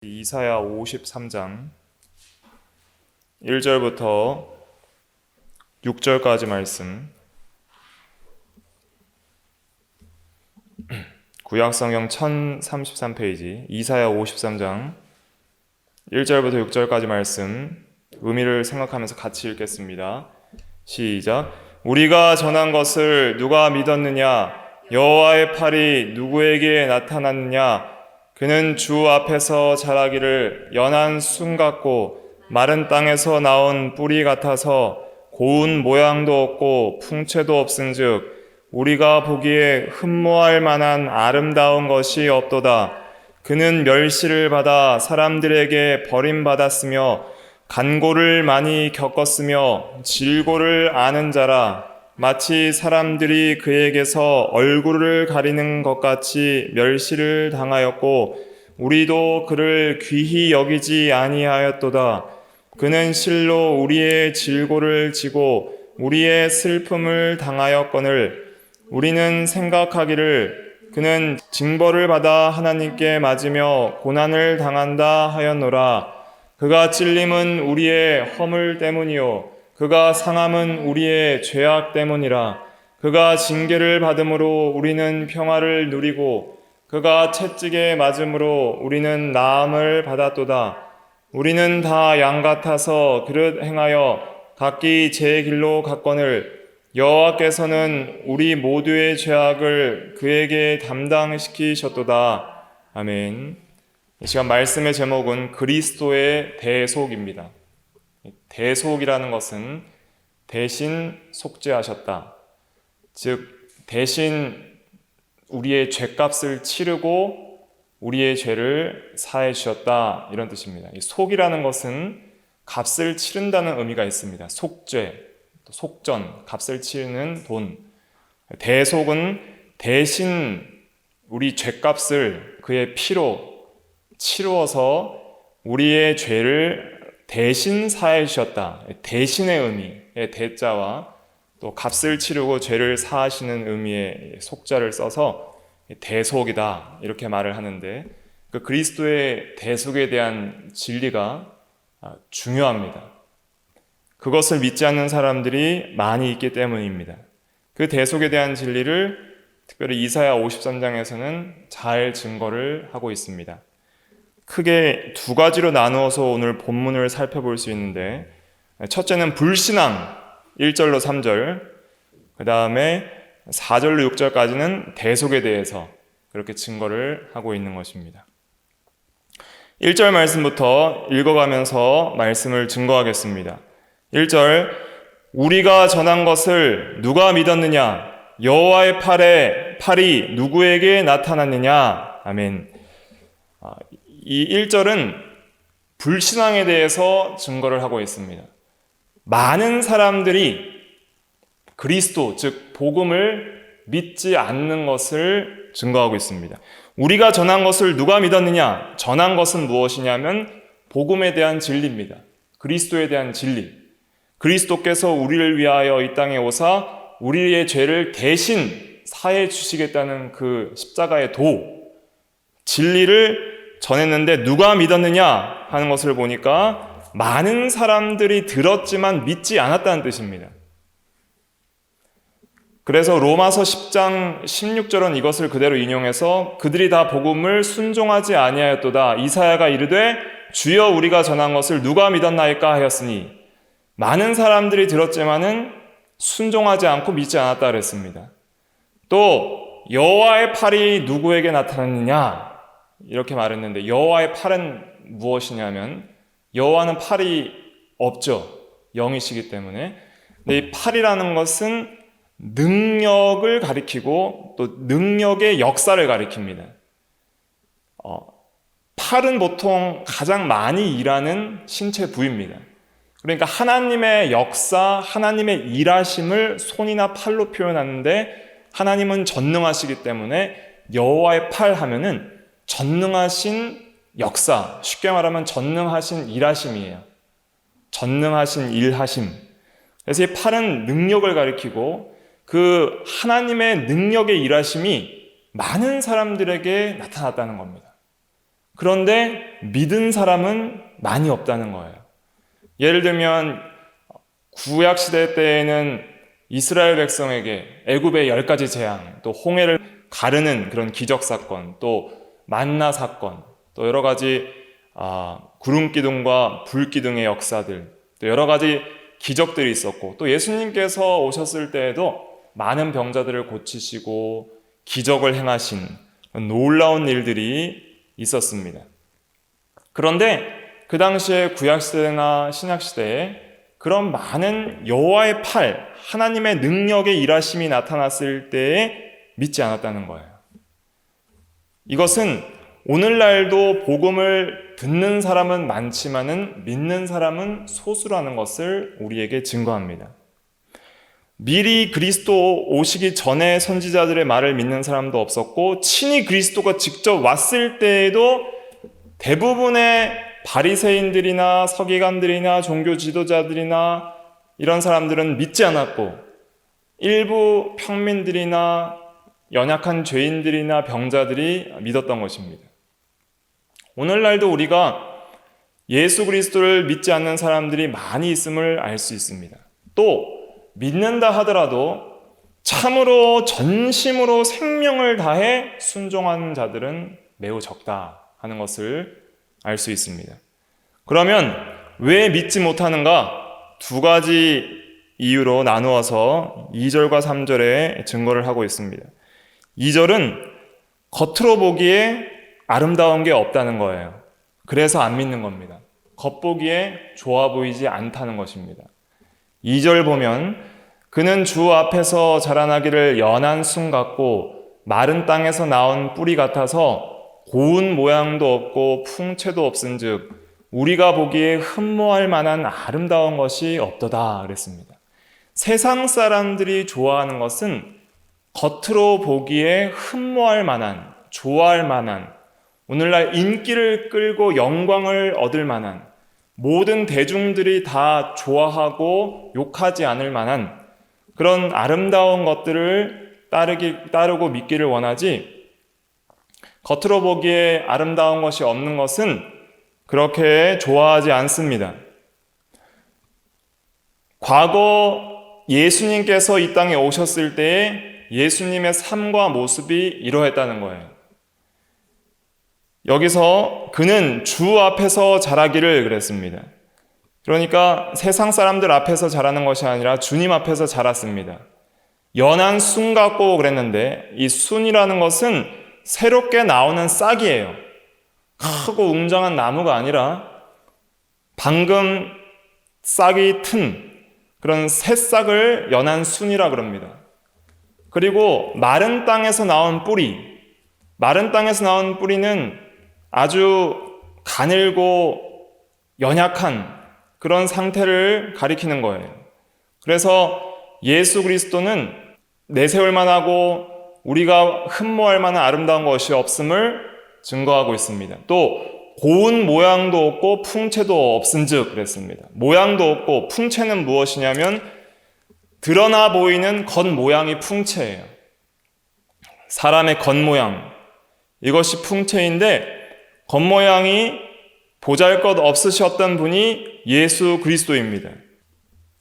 이사야 53장 1절부터 6절까지 말씀, 구약성경 1033페이지 이사야 53장 1절부터 6절까지 말씀 의미를 생각하면서 같이 읽겠습니다. 시작. 우리가 전한 것을 누가 믿었느냐? 여호와의 팔이 누구에게 나타났느냐? 그는 주 앞에서 자라기를 연한 순 같고 마른 땅에서 나온 뿌리 같아서 고운 모양도 없고 풍채도 없은즉 우리가 보기에 흠모할 만한 아름다운 것이 없도다. 그는 멸시를 받아 사람들에게 버림받았으며 간고를 많이 겪었으며 질고를 아는 자라. 마치 사람들이 그에게서 얼굴을 가리는 것 같이 멸시를 당하였고 우리도 그를 귀히 여기지 아니하였도다. 그는 실로 우리의 질고를 지고 우리의 슬픔을 당하였거늘 우리는 생각하기를 그는 징벌을 받아 하나님께 맞으며 고난을 당한다 하였노라. 그가 찔림은 우리의 허물 때문이요 그가 상함은 우리의 죄악 때문이라. 그가 징계를 받음으로 우리는 평화를 누리고 그가 채찍에 맞음으로 우리는 나음을 받았도다. 우리는 다 양 같아서 그릇 행하여 각기 제 길로 갔거늘 여호와께서는 우리 모두의 죄악을 그에게 담당시키셨도다. 아멘. 이 시간 말씀의 제목은 그리스도의 대속입니다. 대속이라는 것은 대신 속죄하셨다. 즉 대신 우리의 죄값을 치르고 우리의 죄를 사해 주셨다, 이런 뜻입니다. 이 속이라는 것은 값을 치른다는 의미가 있습니다. 속죄, 속전, 값을 치르는 돈. 대속은 대신 우리 죄값을 그의 피로 치루어서 우리의 죄를 대신 사해 주셨다. 대신의 의미의 대자와 또 값을 치르고 죄를 사하시는 의미의 속자를 써서 대속이다, 이렇게 말을 하는데, 그 그리스도의 대속에 대한 진리가 중요합니다. 그것을 믿지 않는 사람들이 많이 있기 때문입니다. 그 대속에 대한 진리를 특별히 이사야 53장에서는 잘 증거를 하고 있습니다. 크게 두 가지로 나누어서 오늘 본문을 살펴볼 수 있는데, 첫째는 불신앙 1절로 3절, 그 다음에 4절로 6절까지는 대속에 대해서 그렇게 증거를 하고 있는 것입니다. 1절 말씀부터 읽어가면서 말씀을 증거하겠습니다. 1절, 우리가 전한 것을 누가 믿었느냐? 여호와의 팔이 누구에게 나타났느냐? 아멘. 이 1절은 불신앙에 대해서 증거를 하고 있습니다. 많은 사람들이 그리스도, 즉 복음을 믿지 않는 것을 증거하고 있습니다. 우리가 전한 것을 누가 믿었느냐? 전한 것은 무엇이냐면 복음에 대한 진리입니다. 그리스도에 대한 진리. 그리스도께서 우리를 위하여 이 땅에 오사 우리의 죄를 대신 사해 주시겠다는 그 십자가의 진리를 전했는데 누가 믿었느냐 하는 것을 보니까 많은 사람들이 들었지만 믿지 않았다는 뜻입니다. 그래서 로마서 10장 16절은 이것을 그대로 인용해서 그들이 다 복음을 순종하지 아니하였도다. 이사야가 이르되 주여 우리가 전한 것을 누가 믿었나이까 하였으니, 많은 사람들이 들었지만은 순종하지 않고 믿지 않았다 그랬습니다. 또 여호와의 팔이 누구에게 나타났느냐 이렇게 말했는데, 여호와의 팔은 무엇이냐면 여호와는 팔이 없죠. 영이시기 때문에. 근데 이 팔이라는 것은 능력을 가리키고 또 능력의 역사를 가리킵니다. 팔은 보통 가장 많이 일하는 신체 부위입니다. 그러니까 하나님의 역사, 하나님의 일하심을 손이나 팔로 표현하는데, 하나님은 전능하시기 때문에 여호와의 팔 하면은 전능하신 역사, 쉽게 말하면 전능하신 일하심이에요. 전능하신 일하심. 그래서 이 팔은 능력을 가리키고 그 하나님의 능력의 일하심이 많은 사람들에게 나타났다는 겁니다. 그런데 믿은 사람은 많이 없다는 거예요. 예를 들면 구약시대 때에는 이스라엘 백성에게 애굽의 10가지 재앙, 또 홍해를 가르는 그런 기적사건, 또 만나 사건, 또 여러 가지 구름기둥과 불기둥의 역사들, 또 여러 가지 기적들이 있었고, 또 예수님께서 오셨을 때에도 많은 병자들을 고치시고 기적을 행하신 놀라운 일들이 있었습니다. 그런데 그 당시에 구약시대나 신약시대에 그런 많은 여호와의 팔, 하나님의 능력의 일하심이 나타났을 때에 믿지 않았다는 거예요. 이것은 오늘날도 복음을 듣는 사람은 많지만은 믿는 사람은 소수라는 것을 우리에게 증거합니다. 미리 그리스도 오시기 전에 선지자들의 말을 믿는 사람도 없었고, 친히 그리스도가 직접 왔을 때에도 대부분의 바리새인들이나 서기관들이나 종교 지도자들이나 이런 사람들은 믿지 않았고, 일부 평민들이나 연약한 죄인들이나 병자들이 믿었던 것입니다. 오늘날도 우리가 예수 그리스도를 믿지 않는 사람들이 많이 있음을 알 수 있습니다. 또 믿는다 하더라도 참으로 전심으로 생명을 다해 순종하는 자들은 매우 적다 하는 것을 알 수 있습니다. 그러면 왜 믿지 못하는가? 두 가지 이유로 나누어서 2절과 3절에 증거를 하고 있습니다. 2절은 겉으로 보기에 아름다운 게 없다는 거예요. 그래서 안 믿는 겁니다. 겉보기에 좋아 보이지 않다는 것입니다. 2절 보면 그는 주 앞에서 자라나기를 연한 순 같고 마른 땅에서 나온 뿌리 같아서 고운 모양도 없고 풍채도 없은즉 우리가 보기에 흠모할 만한 아름다운 것이 없도다 그랬습니다. 세상 사람들이 좋아하는 것은 겉으로 보기에 흠모할 만한, 좋아할 만한, 오늘날 인기를 끌고 영광을 얻을 만한, 모든 대중들이 다 좋아하고 욕하지 않을 만한 그런 아름다운 것들을 따르고 믿기를 원하지, 겉으로 보기에 아름다운 것이 없는 것은 그렇게 좋아하지 않습니다. 과거 예수님께서 이 땅에 오셨을 때에 예수님의 삶과 모습이 이러했다는 거예요. 여기서 그는 주 앞에서 자라기를 그랬습니다. 그러니까 세상 사람들 앞에서 자라는 것이 아니라 주님 앞에서 자랐습니다. 연한 순 같고 그랬는데 이 순이라는 것은 새롭게 나오는 싹이에요. 크고 웅장한 나무가 아니라 방금 싹이 튼 그런 새싹을 연한 순이라 그럽니다. 그리고 마른 땅에서 나온 뿌리, 마른 땅에서 나온 뿌리는 아주 가늘고 연약한 그런 상태를 가리키는 거예요. 그래서 예수 그리스도는 내세울 만하고 우리가 흠모할 만한 아름다운 것이 없음을 증거하고 있습니다. 또 고운 모양도 없고 풍채도 없은즉 그랬습니다. 모양도 없고, 풍채는 무엇이냐면 드러나 보이는 겉모양이 풍채예요. 사람의 겉모양, 이것이 풍채인데 겉모양이 보잘것 없으셨던 분이 예수 그리스도입니다.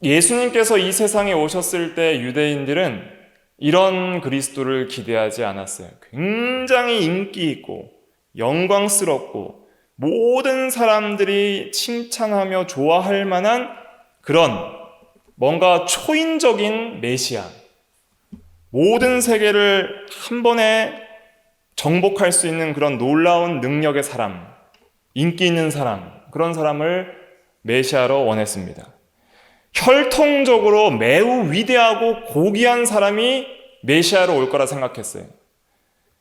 예수님께서 이 세상에 오셨을 때 유대인들은 이런 그리스도를 기대하지 않았어요. 굉장히 인기 있고 영광스럽고 모든 사람들이 칭찬하며 좋아할 만한 그런 뭔가 초인적인 메시아, 모든 세계를 한 번에 정복할 수 있는 그런 놀라운 능력의 사람, 인기 있는 사람, 그런 사람을 메시아로 원했습니다. 혈통적으로 매우 위대하고 고귀한 사람이 메시아로 올 거라 생각했어요.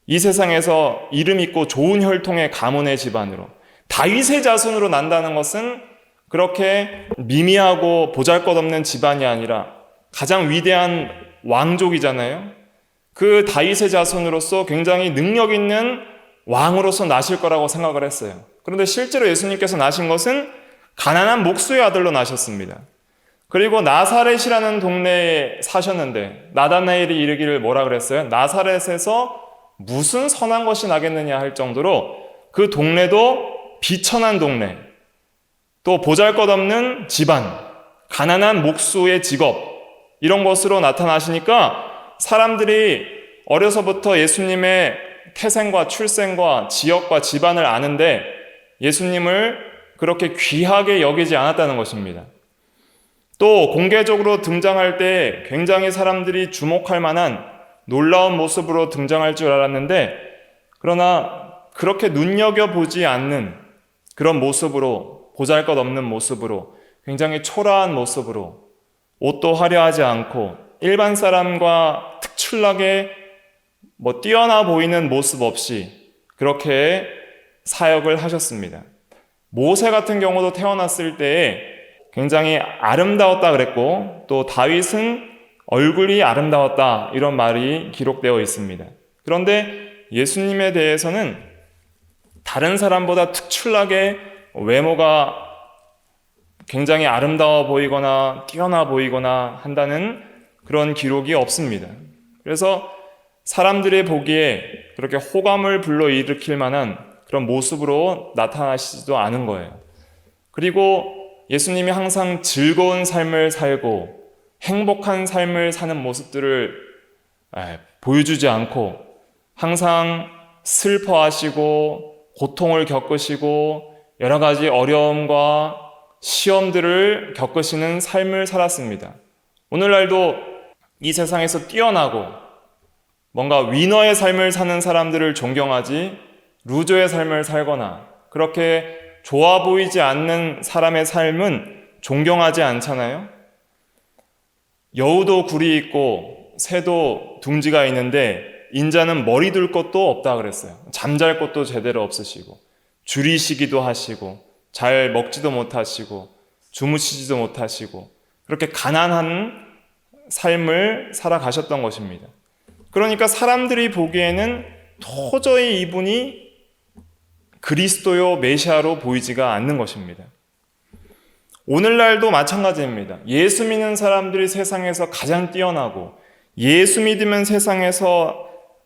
이 세상에서 이름 있고 좋은 혈통의 가문의 집안으로, 다윗의 자손으로 난다는 것은 그렇게 미미하고 보잘것없는 집안이 아니라 가장 위대한 왕족이잖아요. 그 다윗의 자손으로서 굉장히 능력 있는 왕으로서 나실 거라고 생각을 했어요. 그런데 실제로 예수님께서 나신 것은 가난한 목수의 아들로 나셨습니다. 그리고 나사렛이라는 동네에 사셨는데 나다나엘이 이르기를 뭐라 그랬어요? 나사렛에서 무슨 선한 것이 나겠느냐 할 정도로 그 동네도 비천한 동네, 또 보잘것없는 집안, 가난한 목수의 직업, 이런 것으로 나타나시니까 사람들이 어려서부터 예수님의 태생과 출생과 지역과 집안을 아는데 예수님을 그렇게 귀하게 여기지 않았다는 것입니다. 또 공개적으로 등장할 때 굉장히 사람들이 주목할 만한 놀라운 모습으로 등장할 줄 알았는데, 그러나 그렇게 눈여겨보지 않는 그런 모습으로, 보잘것없는 모습으로, 굉장히 초라한 모습으로, 옷도 화려하지 않고 일반 사람과 특출나게 뛰어나 보이는 모습 없이 그렇게 사역을 하셨습니다. 모세 같은 경우도 태어났을 때에 굉장히 아름다웠다 그랬고, 또 다윗은 얼굴이 아름다웠다, 이런 말이 기록되어 있습니다. 그런데 예수님에 대해서는 다른 사람보다 특출나게 외모가 굉장히 아름다워 보이거나 뛰어나 보이거나 한다는 그런 기록이 없습니다. 그래서 사람들의 보기에 그렇게 호감을 불러일으킬 만한 그런 모습으로 나타나시지도 않은 거예요. 그리고 예수님이 항상 즐거운 삶을 살고 행복한 삶을 사는 모습들을 보여주지 않고 항상 슬퍼하시고 고통을 겪으시고 여러 가지 어려움과 시험들을 겪으시는 삶을 살았습니다. 오늘날도 이 세상에서 뛰어나고 뭔가 위너의 삶을 사는 사람들을 존경하지 루저의 삶을 살거나 그렇게 좋아 보이지 않는 사람의 삶은 존경하지 않잖아요. 여우도 굴이 있고 새도 둥지가 있는데 인자는 머리 둘 것도 없다 그랬어요. 잠잘 것도 제대로 없으시고 줄이시기도 하시고 잘 먹지도 못하시고 주무시지도 못하시고 그렇게 가난한 삶을 살아가셨던 것입니다. 그러니까 사람들이 보기에는 도저히 이분이 그리스도요 메시아로 보이지가 않는 것입니다. 오늘날도 마찬가지입니다. 예수 믿는 사람들이 세상에서 가장 뛰어나고 예수 믿으면 세상에서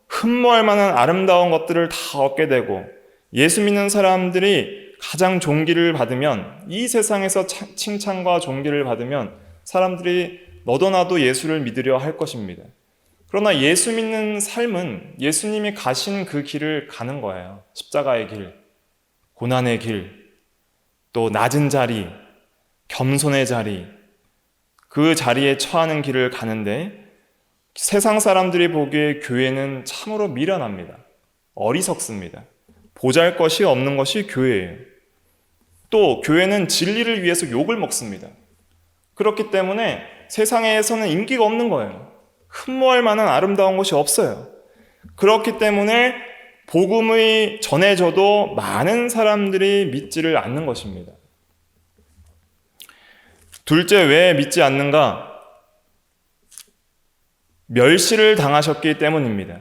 흠모할 만한 아름다운 것들을 다 얻게 되고 예수 믿는 사람들이 가장 존귀를 받으면, 이 세상에서 칭찬과 존귀를 받으면 사람들이 너도 나도 예수를 믿으려 할 것입니다. 그러나 예수 믿는 삶은 예수님이 가신 그 길을 가는 거예요. 십자가의 길, 고난의 길, 또 낮은 자리, 겸손의 자리, 그 자리에 처하는 길을 가는데 세상 사람들이 보기에 교회는 참으로 미련합니다. 어리석습니다. 보잘것이 없는 것이 교회예요. 또 교회는 진리를 위해서 욕을 먹습니다. 그렇기 때문에 세상에서는 인기가 없는 거예요. 흠모할 만한 아름다운 것이 없어요. 그렇기 때문에 복음이 전해져도 많은 사람들이 믿지를 않는 것입니다. 둘째, 왜 믿지 않는가? 멸시를 당하셨기 때문입니다.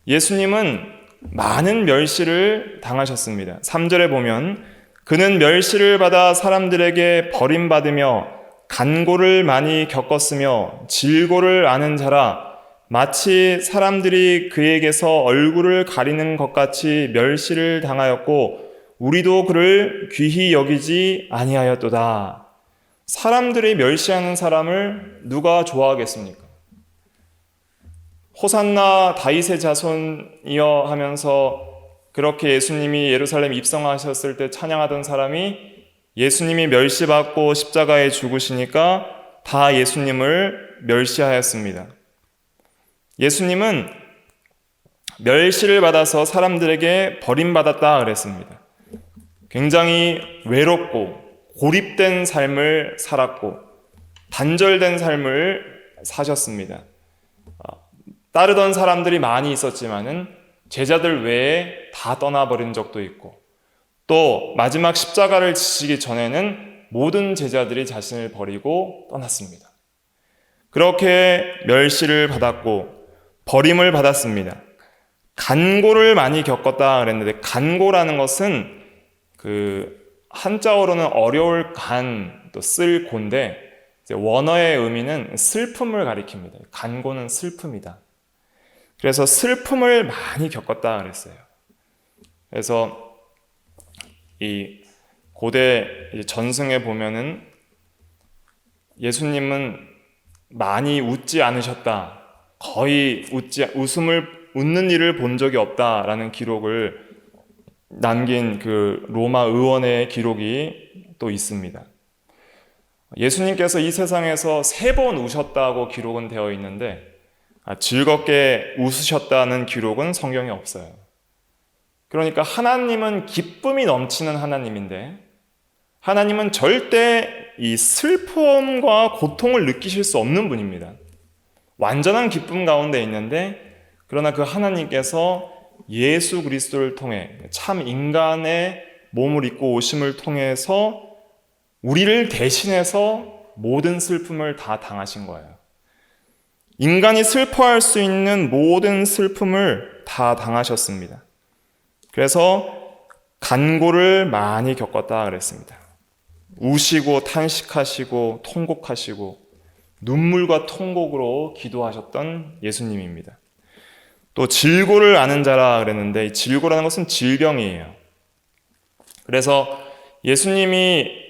예수님은 많은 멸시를 당하셨습니다. 3절에 보면 그는 멸시를 받아 사람들에게 버림받으며 간고를 많이 겪었으며 질고를 아는 자라, 마치 사람들이 그에게서 얼굴을 가리는 것 같이 멸시를 당하였고 우리도 그를 귀히 여기지 아니하였도다. 사람들이 멸시하는 사람을 누가 좋아하겠습니까? 호산나 다윗의 자손이여 하면서 그렇게 예수님이 예루살렘 입성하셨을 때 찬양하던 사람이 예수님이 멸시받고 십자가에 죽으시니까 다 예수님을 멸시하였습니다. 예수님은 멸시를 받아서 사람들에게 버림받았다 그랬습니다. 굉장히 외롭고 고립된 삶을 살았고 단절된 삶을 사셨습니다. 따르던 사람들이 많이 있었지만은 제자들 외에 다 떠나버린 적도 있고, 또 마지막 십자가를 지시기 전에는 모든 제자들이 자신을 버리고 떠났습니다. 그렇게 멸시를 받았고 버림을 받았습니다. 간고를 많이 겪었다 그랬는데, 간고라는 것은 그 한자어로는 어려울 간, 또 쓸 고인데 원어의 의미는 슬픔을 가리킵니다. 간고는 슬픔이다. 그래서 슬픔을 많이 겪었다 그랬어요. 그래서 이 고대 전승에 보면은 예수님은 많이 웃지 않으셨다. 거의 웃는 일을 본 적이 없다라는 기록을 남긴 그 로마 의원의 기록이 또 있습니다. 예수님께서 이 세상에서 3번 우셨다고 기록은 되어 있는데 즐겁게 웃으셨다는 기록은 성경에 없어요. 그러니까 하나님은 기쁨이 넘치는 하나님인데 하나님은 절대 이 슬픔과 고통을 느끼실 수 없는 분입니다. 완전한 기쁨 가운데 있는데 그러나 그 하나님께서 예수 그리스도를 통해 참 인간의 몸을 입고 오심을 통해서 우리를 대신해서 모든 슬픔을 다 당하신 거예요. 인간이 슬퍼할 수 있는 모든 슬픔을 다 당하셨습니다. 그래서 간고를 많이 겪었다 그랬습니다. 우시고 탄식하시고 통곡하시고 눈물과 통곡으로 기도하셨던 예수님입니다. 또 질고를 아는 자라 그랬는데 이 질고라는 것은 질병이에요. 그래서 예수님이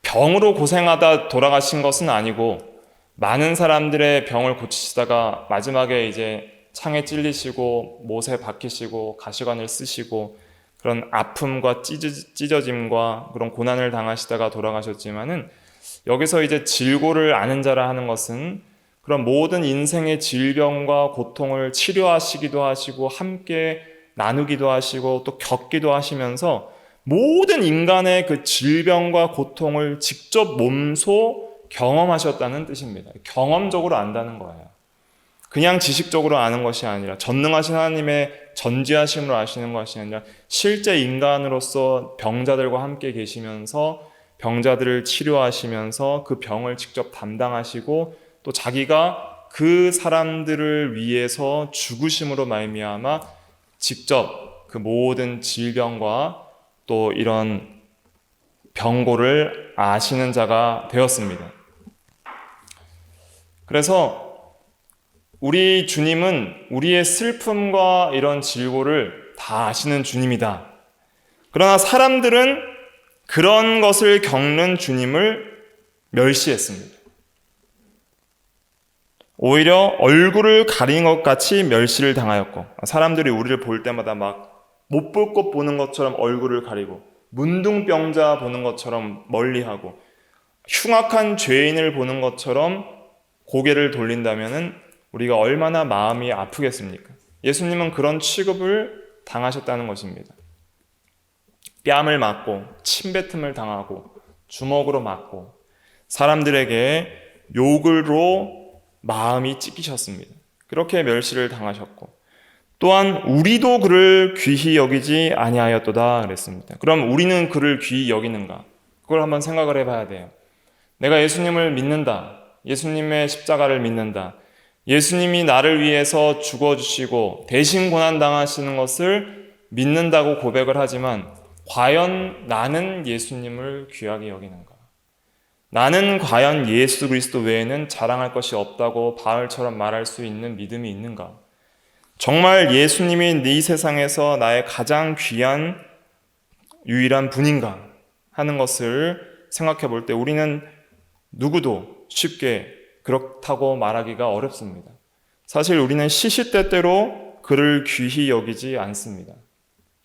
병으로 고생하다 돌아가신 것은 아니고 많은 사람들의 병을 고치시다가 마지막에 이제 창에 찔리시고 못에 박히시고 가시관을 쓰시고 그런 아픔과 찢어짐과 그런 고난을 당하시다가 돌아가셨지만은 여기서 이제 질고를 아는 자라 하는 것은 그런 모든 인생의 질병과 고통을 치료하시기도 하시고 함께 나누기도 하시고 또 겪기도 하시면서 모든 인간의 그 질병과 고통을 직접 몸소 경험하셨다는 뜻입니다. 경험적으로 안다는 거예요. 그냥 지식적으로 아는 것이 아니라 전능하신 하나님의 전지하심으로 아시는 것이 아니라 실제 인간으로서 병자들과 함께 계시면서 병자들을 치료하시면서 그 병을 직접 담당하시고 또 자기가 그 사람들을 위해서 죽으심으로 말미암아 직접 그 모든 질병과 또 이런 병고를 아시는 자가 되었습니다. 그래서 우리 주님은 우리의 슬픔과 이런 질고를 다 아시는 주님이다. 그러나 사람들은 그런 것을 겪는 주님을 멸시했습니다. 오히려 얼굴을 가린 것 같이 멸시를 당하였고 사람들이 우리를 볼 때마다 막 못 볼 것 보는 것처럼 얼굴을 가리고 문둥병자 보는 것처럼 멀리하고 흉악한 죄인을 보는 것처럼 고개를 돌린다면은 우리가 얼마나 마음이 아프겠습니까? 예수님은 그런 취급을 당하셨다는 것입니다. 뺨을 맞고 침뱉음을 당하고 주먹으로 맞고 사람들에게 욕으로 마음이 찢기셨습니다. 그렇게 멸시를 당하셨고 또한 우리도 그를 귀히 여기지 아니하였도다 그랬습니다. 그럼 우리는 그를 귀히 여기는가? 그걸 한번 생각을 해봐야 돼요. 내가 예수님을 믿는다. 예수님의 십자가를 믿는다. 예수님이 나를 위해서 죽어주시고 대신 고난당하시는 것을 믿는다고 고백을 하지만 과연 나는 예수님을 귀하게 여기는가? 나는 과연 예수 그리스도 외에는 자랑할 것이 없다고 바울처럼 말할 수 있는 믿음이 있는가? 정말 예수님이 이 세상에서 나의 가장 귀한 유일한 분인가 하는 것을 생각해 볼 때 우리는 누구도 쉽게 그렇다고 말하기가 어렵습니다. 사실 우리는 시시때때로 그를 귀히 여기지 않습니다.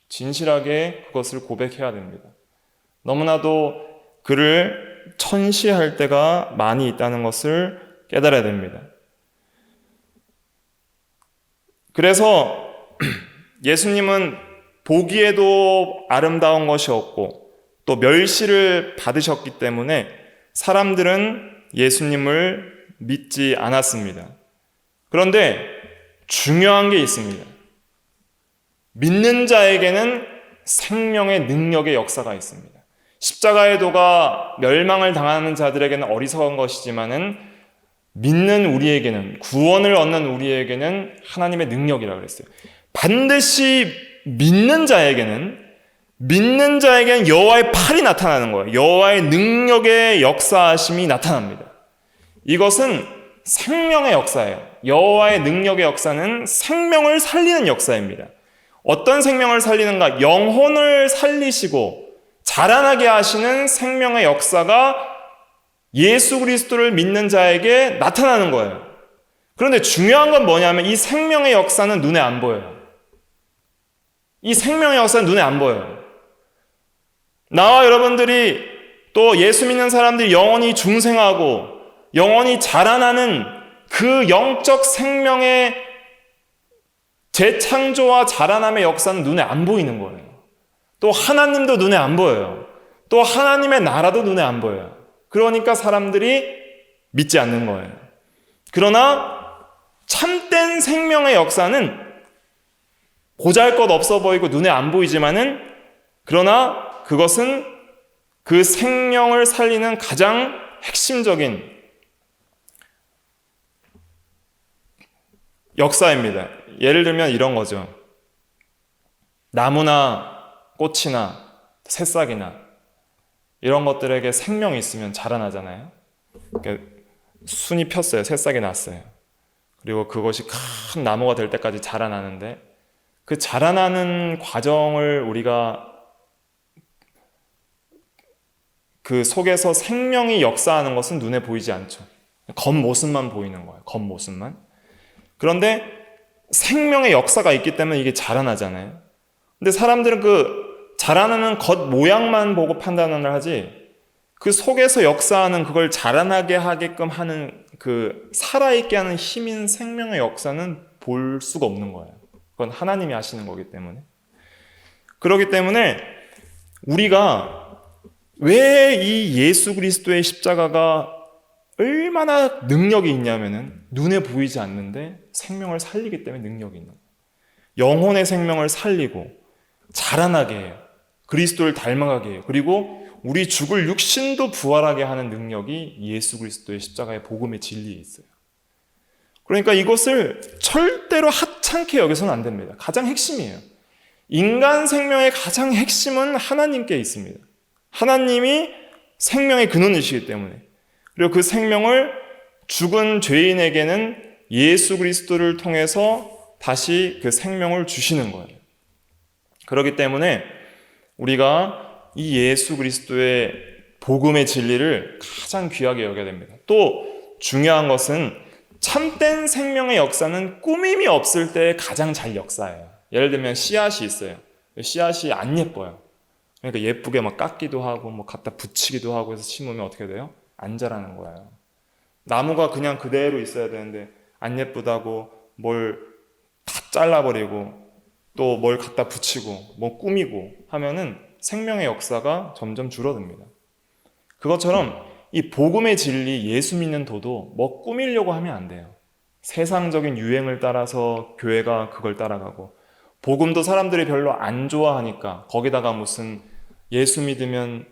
진실하게 그것을 고백해야 됩니다. 너무나도 그를 천시할 때가 많이 있다는 것을 깨달아야 됩니다. 그래서 예수님은 보기에도 아름다운 것이 없고 또 멸시를 받으셨기 때문에 사람들은 예수님을 믿지 않았습니다. 그런데 중요한 게 있습니다. 믿는 자에게는 생명의 능력의 역사가 있습니다. 십자가의 도가 멸망을 당하는 자들에게는 어리석은 것이지만은 믿는 우리에게는 구원을 얻는 우리에게는 하나님의 능력이라고 그랬어요. 반드시 믿는 자에게는 여호와의 팔이 나타나는 거예요. 여호와의 능력의 역사하심이 나타납니다. 이것은 생명의 역사예요. 여호와의 능력의 역사는 생명을 살리는 역사입니다. 어떤 생명을 살리는가? 영혼을 살리시고 자라나게 하시는 생명의 역사가 예수 그리스도를 믿는 자에게 나타나는 거예요. 그런데 중요한 건 뭐냐면 이 생명의 역사는 눈에 안 보여요. 이 생명의 역사는 눈에 안 보여요. 나와 여러분들이 또 예수 믿는 사람들이 영원히 중생하고 영원히 자라나는 그 영적 생명의 재창조와 자라남의 역사는 눈에 안 보이는 거예요. 또 하나님도 눈에 안 보여요. 또 하나님의 나라도 눈에 안 보여요. 그러니까 사람들이 믿지 않는 거예요. 그러나 참된 생명의 역사는 보잘것없어 보이고 눈에 안 보이지만은 그러나 그것은 그 생명을 살리는 가장 핵심적인 역사입니다. 예를 들면 이런 거죠. 나무나 꽃이나 새싹이나 이런 것들에게 생명이 있으면 자라나잖아요. 그러니까 순이 폈어요. 새싹이 났어요. 그리고 그것이 큰 나무가 될 때까지 자라나는데 그 자라나는 과정을 우리가 그 속에서 생명이 역사하는 것은 눈에 보이지 않죠. 겉모습만 보이는 거예요. 겉모습만. 그런데 생명의 역사가 있기 때문에 이게 자라나잖아요. 근데 사람들은 그 자라나는 겉 모양만 보고 판단을 하지 그 속에서 역사하는 그걸 자라나게 하게끔 하는 그 살아있게 하는 힘인 생명의 역사는 볼 수가 없는 거예요. 그건 하나님이 하시는 거기 때문에. 그렇기 때문에 우리가 왜 이 예수 그리스도의 십자가가 얼마나 능력이 있냐면은 눈에 보이지 않는데 생명을 살리기 때문에 능력이 있는 거예요. 영혼의 생명을 살리고 자라나게 해요. 그리스도를 닮아가게 해요. 그리고 우리 죽을 육신도 부활하게 하는 능력이 예수 그리스도의 십자가의 복음의 진리에 있어요. 그러니까 이것을 절대로 하찮게 여겨서는 안 됩니다. 가장 핵심이에요. 인간 생명의 가장 핵심은 하나님께 있습니다. 하나님이 생명의 근원이시기 때문에. 그리고 그 생명을 죽은 죄인에게는 예수 그리스도를 통해서 다시 그 생명을 주시는 거예요. 그렇기 때문에 우리가 이 예수 그리스도의 복음의 진리를 가장 귀하게 여겨야 됩니다. 또 중요한 것은 참된 생명의 역사는 꾸밈이 없을 때 가장 잘 역사해요. 예를 들면 씨앗이 있어요. 씨앗이 안 예뻐요. 그러니까 예쁘게 막 깎기도 하고 뭐 갖다 붙이기도 하고 해서 심으면 어떻게 돼요? 안 자라는 거예요. 나무가 그냥 그대로 있어야 되는데 안 예쁘다고 뭘 다 잘라버리고 또 뭘 갖다 붙이고 뭐 꾸미고 하면은 생명의 역사가 점점 줄어듭니다. 그것처럼 이 복음의 진리, 예수 믿는 도도 뭐 꾸미려고 하면 안 돼요. 세상적인 유행을 따라서 교회가 그걸 따라가고 복음도 사람들이 별로 안 좋아하니까 거기다가 무슨 예수 믿으면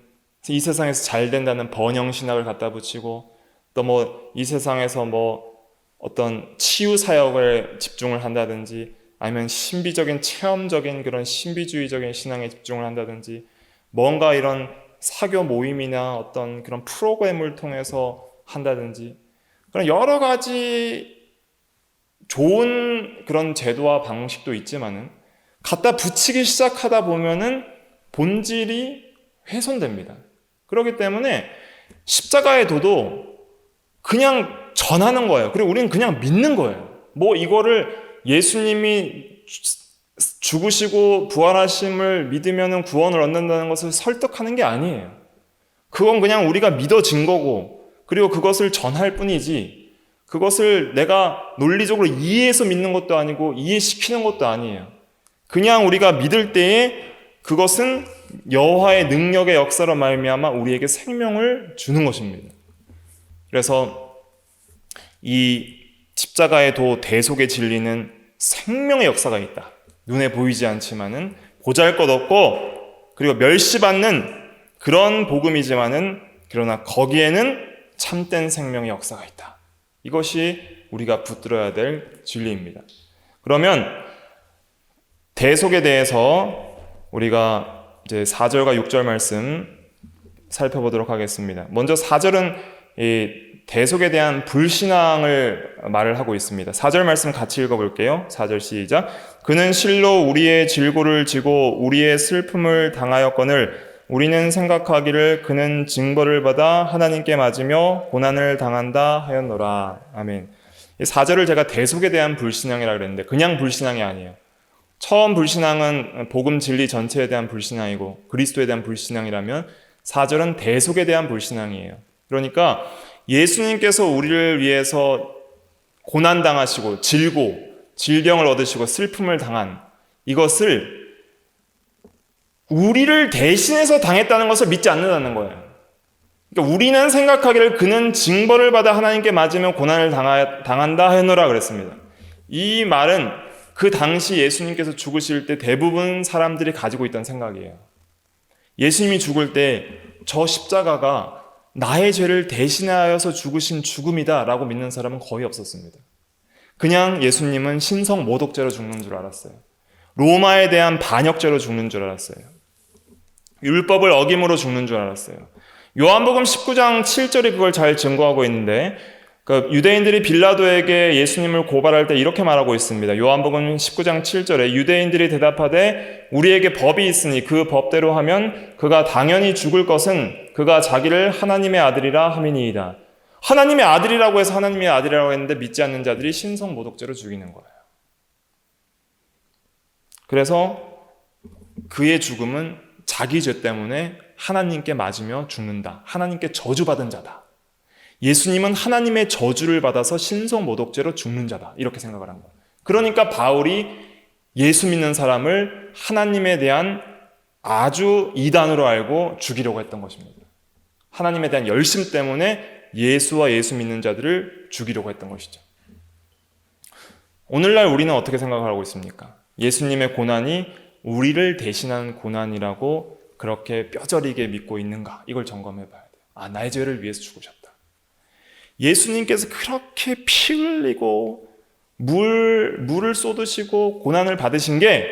이 세상에서 잘 된다는 번영신학을 갖다 붙이고 또 뭐 이 세상에서 뭐 어떤 치유 사역을 집중을 한다든지 아니면 신비적인 체험적인 그런 신비주의적인 신앙에 집중을 한다든지 뭔가 이런 사교 모임이나 어떤 그런 프로그램을 통해서 한다든지 그런 여러 가지 좋은 그런 제도와 방식도 있지만은 갖다 붙이기 시작하다 보면은 본질이 훼손됩니다. 그렇기 때문에 십자가의 도도 그냥 전하는 거예요. 그리고 우리는 그냥 믿는 거예요. 뭐 이거를 예수님이 죽으시고 부활하심을 믿으면 구원을 얻는다는 것을 설득하는 게 아니에요. 그건 그냥 우리가 믿어진 거고 그리고 그것을 전할 뿐이지 그것을 내가 논리적으로 이해해서 믿는 것도 아니고 이해시키는 것도 아니에요. 그냥 우리가 믿을 때에 그것은 여호와의 능력의 역사로 말미암아 우리에게 생명을 주는 것입니다. 그래서 이 십자가의 도 대속의 진리는 생명의 역사가 있다. 눈에 보이지 않지만은 보잘것없고 그리고 멸시받는 그런 복음이지만은 그러나 거기에는 참된 생명의 역사가 있다. 이것이 우리가 붙들어야 될 진리입니다. 그러면 대속에 대해서 우리가 이제 4절과 6절 말씀 살펴보도록 하겠습니다. 먼저 4절은 이 대속에 대한 불신앙을 말을 하고 있습니다. 4절 말씀 같이 읽어볼게요. 4절 시작. 그는 실로 우리의 질고를 지고 우리의 슬픔을 당하였거늘 우리는 생각하기를 그는 징벌을 받아 하나님께 맞으며 고난을 당한다 하였노라. 아멘. 이 4절을 제가 대속에 대한 불신앙이라고 그랬는데 그냥 불신앙이 아니에요. 처음 불신앙은 복음 진리 전체에 대한 불신앙이고 그리스도에 대한 불신앙이라면 4절은 대속에 대한 불신앙이에요. 그러니까 예수님께서 우리를 위해서 고난당하시고 질고 질병을 얻으시고 슬픔을 당한 이것을 우리를 대신해서 당했다는 것을 믿지 않는다는 거예요. 그러니까 우리는 생각하기를 그는 징벌을 받아 하나님께 맞으면 고난을 당한다 하였노라 그랬습니다. 이 말은 그 당시 예수님께서 죽으실 때 대부분 사람들이 가지고 있던 생각이에요. 예수님이 죽을 때 저 십자가가 나의 죄를 대신하여서 죽으신 죽음이다 라고 믿는 사람은 거의 없었습니다. 그냥 예수님은 신성 모독죄로 죽는 줄 알았어요. 로마에 대한 반역죄로 죽는 줄 알았어요. 율법을 어김으로 죽는 줄 알았어요. 요한복음 19장 7절이 그걸 잘 증거하고 있는데 유대인들이 빌라도에게 예수님을 고발할 때 이렇게 말하고 있습니다. 요한복음 19장 7절에 유대인들이 대답하되 우리에게 법이 있으니 그 법대로 하면 그가 당연히 죽을 것은 그가 자기를 하나님의 아들이라 함이니이다. 하나님의 아들이라고 해서 하나님의 아들이라고 했는데 믿지 않는 자들이 신성모독죄로 죽이는 거예요. 그래서 그의 죽음은 자기 죄 때문에 하나님께 맞으며 죽는다. 하나님께 저주받은 자다. 예수님은 하나님의 저주를 받아서 신성모독죄로 죽는 자다. 이렇게 생각을 한 거예요. 그러니까 바울이 예수 믿는 사람을 하나님에 대한 아주 이단으로 알고 죽이려고 했던 것입니다. 하나님에 대한 열심 때문에 예수와 예수 믿는 자들을 죽이려고 했던 것이죠. 오늘날 우리는 어떻게 생각을 하고 있습니까? 예수님의 고난이 우리를 대신한 고난이라고 그렇게 뼈저리게 믿고 있는가? 이걸 점검해 봐야 돼요. 나의 죄를 위해서 죽으셨다. 예수님께서 그렇게 피 흘리고 물을 쏟으시고 고난을 받으신 게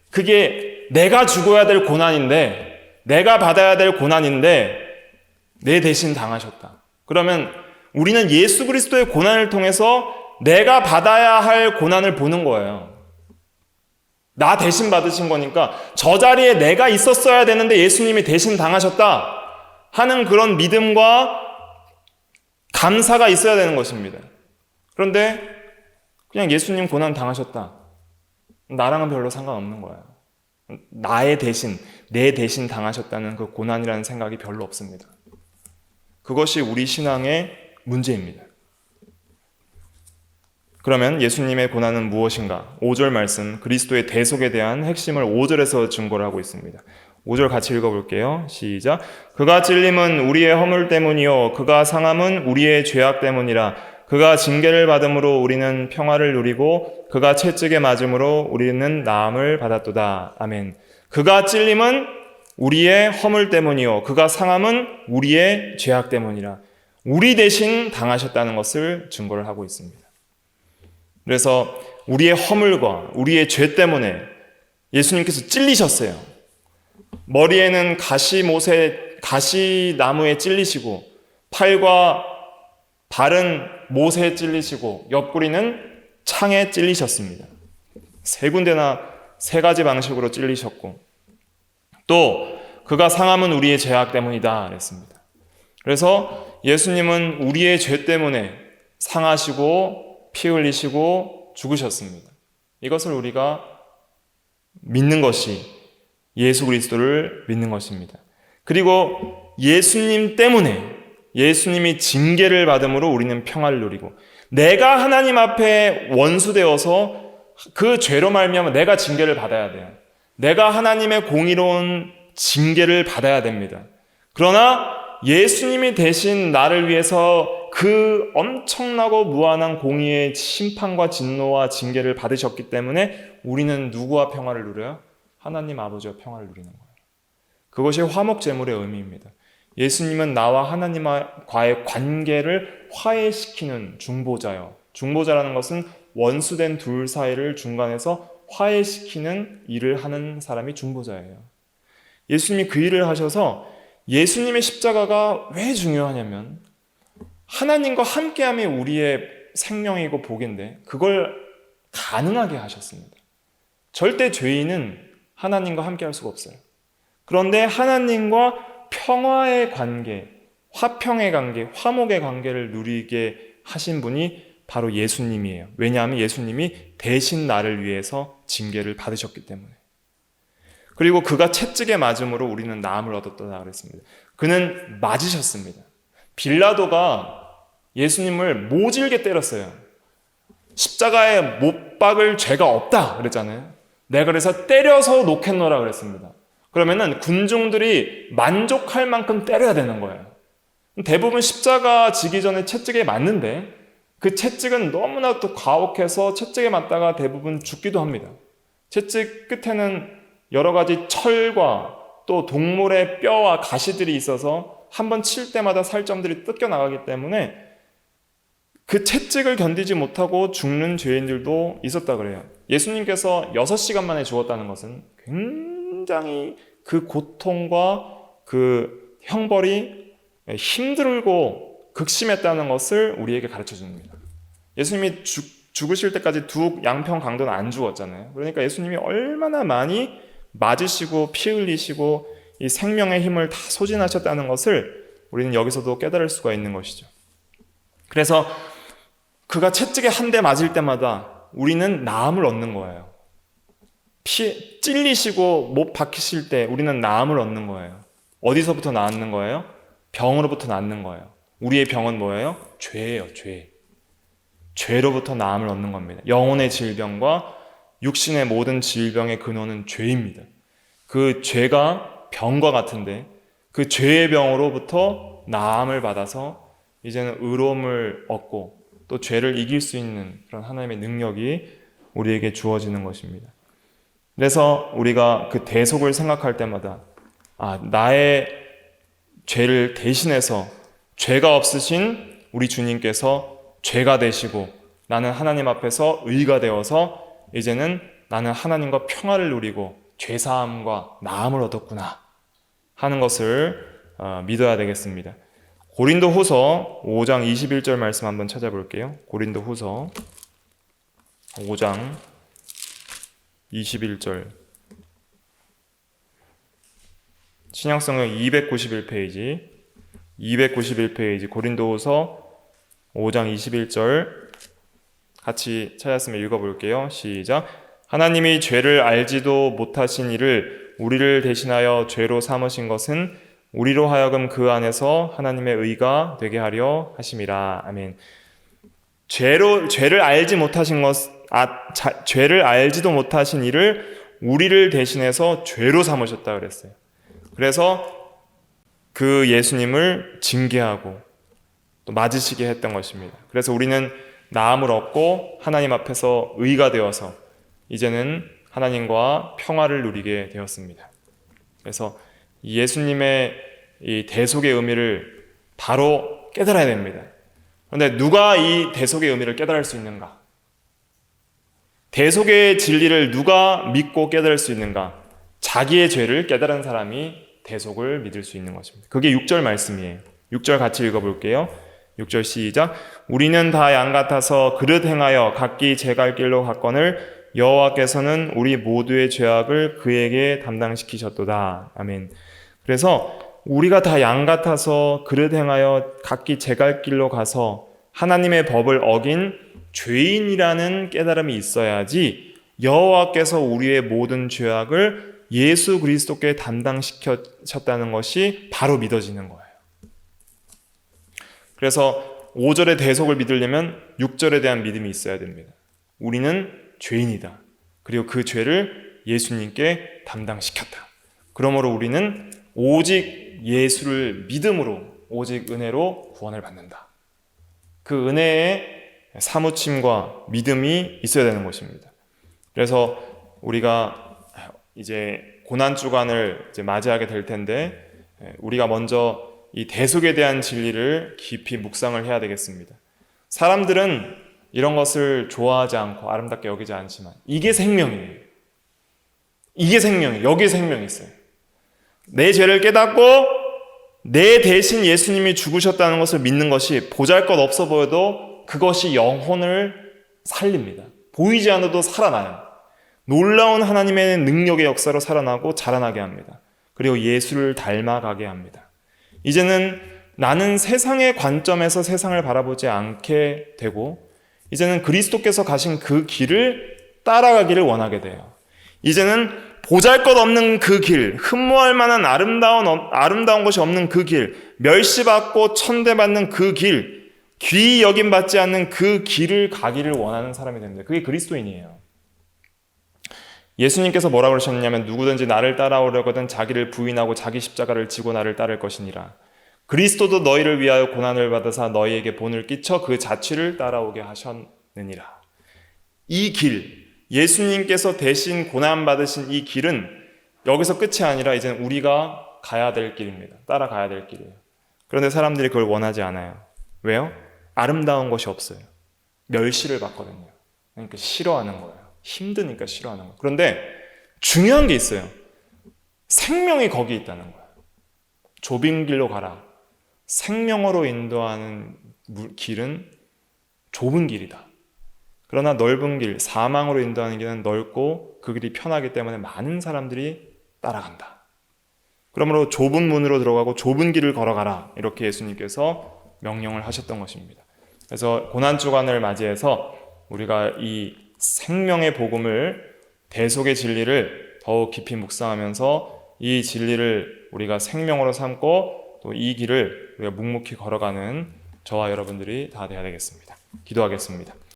그게 내가 죽어야 될 고난인데 내가 받아야 될 고난인데 내 대신 당하셨다. 그러면 우리는 예수 그리스도의 고난을 통해서 내가 받아야 할 고난을 보는 거예요. 나 대신 받으신 거니까 저 자리에 내가 있었어야 되는데 예수님이 대신 당하셨다 하는 그런 믿음과 감사가 있어야 되는 것입니다. 그런데 그냥 예수님 고난 당하셨다. 나랑은 별로 상관없는 거예요. 나의 대신, 내 대신 당하셨다는 그 고난이라는 생각이 별로 없습니다. 그것이 우리 신앙의 문제입니다. 그러면 예수님의 고난은 무엇인가? 5절 말씀, 그리스도의 대속에 대한 핵심을 5절에서 증거를 하고 있습니다. 5절 같이 읽어볼게요. 시작. 그가 찔림은 우리의 허물 때문이요 그가 상함은 우리의 죄악 때문이라. 그가 징계를 받음으로 우리는 평화를 누리고 그가 채찍에 맞음으로 우리는 나음을 받았도다. 아멘. 그가 찔림은 우리의 허물 때문이요 그가 상함은 우리의 죄악 때문이라. 우리 대신 당하셨다는 것을 증거를 하고 있습니다. 그래서 우리의 허물과 우리의 죄 때문에 예수님께서 찔리셨어요. 머리에는 가시나무에 찔리시고 팔과 발은 못에 찔리시고 옆구리는 창에 찔리셨습니다. 세 군데나 세 가지 방식으로 찔리셨고 또 그가 상함은 우리의 죄악 때문이다 그랬습니다. 그래서 예수님은 우리의 죄 때문에 상하시고 피 흘리시고 죽으셨습니다. 이것을 우리가 믿는 것이 예수 그리스도를 믿는 것입니다. 그리고 예수님 때문에 예수님이 징계를 받음으로 우리는 평화를 누리고 내가 하나님 앞에 원수되어서 그 죄로 말미암아 내가 징계를 받아야 돼요. 내가 하나님의 공의로운 징계를 받아야 됩니다. 그러나 예수님이 대신 나를 위해서 그 엄청나고 무한한 공의의 심판과 진노와 징계를 받으셨기 때문에 우리는 누구와 평화를 누려요? 하나님 아버지와 평화를 누리는 거예요. 그것이 화목제물의 의미입니다. 예수님은 나와 하나님과의 관계를 화해시키는 중보자요. 중보자라는 것은 원수된 둘 사이를 중간에서 화해시키는 일을 하는 사람이 중보자예요. 예수님이 그 일을 하셔서 예수님의 십자가가 왜 중요하냐면 하나님과 함께함이 우리의 생명이고 복인데 그걸 가능하게 하셨습니다. 절대 죄인은 하나님과 함께할 수가 없어요. 그런데 하나님과 평화의 관계, 화평의 관계, 화목의 관계를 누리게 하신 분이 바로 예수님이에요. 왜냐하면 예수님이 대신 나를 위해서 징계를 받으셨기 때문에. 그리고 그가 채찍에 맞음으로 우리는 나음을 얻었다 그랬습니다. 그는 맞으셨습니다. 빌라도가 예수님을 모질게 때렸어요. 십자가에 못 박을 죄가 없다 그랬잖아요. 내가 그래서 때려서 놓겠노라 그랬습니다. 그러면은 군중들이 만족할 만큼 때려야 되는 거예요. 대부분 십자가 지기 전에 채찍에 맞는데 그 채찍은 너무나도 가혹해서 채찍에 맞다가 대부분 죽기도 합니다. 채찍 끝에는 여러 가지 철과 또 동물의 뼈와 가시들이 있어서 한번 칠 때마다 살점들이 뜯겨 나가기 때문에 그 채찍을 견디지 못하고 죽는 죄인들도 있었다 그래요. 예수님께서 6시간 만에 죽었다는 것은 굉장히 그 고통과 그 형벌이 힘들고 극심했다는 것을 우리에게 가르쳐 줍니다. 예수님이 죽으실 때까지 두 양평 강도는 안 죽었잖아요. 그러니까 예수님이 얼마나 많이 맞으시고 피 흘리시고 이 생명의 힘을 다 소진하셨다는 것을 우리는 여기서도 깨달을 수가 있는 것이죠. 그래서 그가 채찍에 한 대 맞을 때마다 우리는 나음을 얻는 거예요. 찔리시고 못 박히실 때 우리는 나음을 얻는 거예요. 어디서부터 나았는 거예요? 병으로부터 낫는 거예요. 우리의 병은 뭐예요? 죄예요, 죄. 죄로부터 나음을 얻는 겁니다. 영혼의 질병과 육신의 모든 질병의 근원은 죄입니다. 그 죄가 병과 같은데 그 죄의 병으로부터 나음을 받아서 이제는 의로움을 얻고 또 죄를 이길 수 있는 그런 하나님의 능력이 우리에게 주어지는 것입니다. 그래서 우리가 그 대속을 생각할 때마다 나의 죄를 대신해서 죄가 없으신 우리 주님께서 죄가 되시고 나는 하나님 앞에서 의가 되어서 이제는 나는 하나님과 평화를 누리고 죄사함과 나음을 얻었구나 하는 것을 믿어야 되겠습니다. 고린도후서 5장 21절 말씀 한번 찾아볼게요. 고린도후서 5장 21절 신약성경 291페이지 고린도후서 5장 21절 같이 찾았으면 읽어볼게요. 시작. 하나님이 죄를 알지도 못하신 이를 우리를 대신하여 죄로 삼으신 것은 우리로 하여금 그 안에서 하나님의 의가 되게 하려 하심이라. 아멘. 죄를 알지 못하신 죄를 알지도 못하신 이를 우리를 대신해서 죄로 삼으셨다 그랬어요. 그래서 그 예수님을 징계하고 또 맞으시게 했던 것입니다. 그래서 우리는 나음을 얻고 하나님 앞에서 의가 되어서 이제는 하나님과 평화를 누리게 되었습니다. 그래서 예수님의 이 대속의 의미를 바로 깨달아야 됩니다. 그런데 누가 이 대속의 의미를 깨달을 수 있는가? 대속의 진리를 누가 믿고 깨달을 수 있는가? 자기의 죄를 깨달은 사람이 대속을 믿을 수 있는 것입니다. 그게 6절 말씀이에요. 6절 같이 읽어볼게요. 6절 시작. 우리는 다 양 같아서 그릇 행하여 각기 제 갈 길로 갔거늘 여호와께서는 우리 모두의 죄악을 그에게 담당시키셨도다. 아멘. 그래서 우리가 다 양 같아서 그릇 행하여 각기 제 갈 길로 가서 하나님의 법을 어긴 죄인이라는 깨달음이 있어야지 여호와께서 우리의 모든 죄악을 예수 그리스도께 담당시켰다는 것이 바로 믿어지는 거예요. 그래서 5절의 대속을 믿으려면 6절에 대한 믿음이 있어야 됩니다. 우리는 죄인이다. 그리고 그 죄를 예수님께 담당시켰다. 그러므로 우리는 오직 예수를 믿음으로 오직 은혜로 구원을 받는다. 그 은혜의 사무침과 믿음이 있어야 되는 것입니다. 그래서 우리가 이제 고난주간을 이제 맞이하게 될 텐데 우리가 먼저 이 대속에 대한 진리를 깊이 묵상을 해야 되겠습니다. 사람들은 이런 것을 좋아하지 않고 아름답게 여기지 않지만 이게 생명이에요. 이게 생명이에요. 여기에 생명이 있어요. 내 죄를 깨닫고 내 대신 예수님이 죽으셨다는 것을 믿는 것이 보잘것없어 보여도 그것이 영혼을 살립니다. 보이지 않아도 살아나요. 놀라운 하나님의 능력의 역사로 살아나고 자라나게 합니다. 그리고 예수를 닮아가게 합니다. 이제는 나는 세상의 관점에서 세상을 바라보지 않게 되고 이제는 그리스도께서 가신 그 길을 따라가기를 원하게 돼요. 이제는 보잘것없는 그 길, 흠모할 만한 아름다운 것이 없는 그 길, 멸시받고 천대받는 그 길, 귀히 여김받지 않는 그 길을 가기를 원하는 사람이 됩니다. 그게 그리스도인이에요. 예수님께서 뭐라고 그러셨냐면 누구든지 나를 따라오려거든 자기를 부인하고 자기 십자가를 지고 나를 따를 것이니라. 그리스도도 너희를 위하여 고난을 받으사 너희에게 본을 끼쳐 그 자취를 따라오게 하셨느니라. 이 길, 예수님께서 대신 고난받으신 이 길은 여기서 끝이 아니라 이제 우리가 가야 될 길입니다. 따라가야 될 길이에요. 그런데 사람들이 그걸 원하지 않아요. 왜요? 아름다운 것이 없어요. 멸시를 받거든요. 그러니까 싫어하는 거예요. 힘드니까 싫어하는 거예요. 그런데 중요한 게 있어요. 생명이 거기 있다는 거예요. 좁은 길로 가라. 생명으로 인도하는 길은 좁은 길이다. 그러나 넓은 길, 사망으로 인도하는 길은 넓고 그 길이 편하기 때문에 많은 사람들이 따라간다. 그러므로 좁은 문으로 들어가고 좁은 길을 걸어가라. 이렇게 예수님께서 명령을 하셨던 것입니다. 그래서 고난주간을 맞이해서 우리가 이 생명의 복음을, 대속의 진리를 더욱 깊이 묵상하면서 이 진리를 우리가 생명으로 삼고 또 이 길을 우리가 묵묵히 걸어가는 저와 여러분들이 다 되어야 되겠습니다. 기도하겠습니다.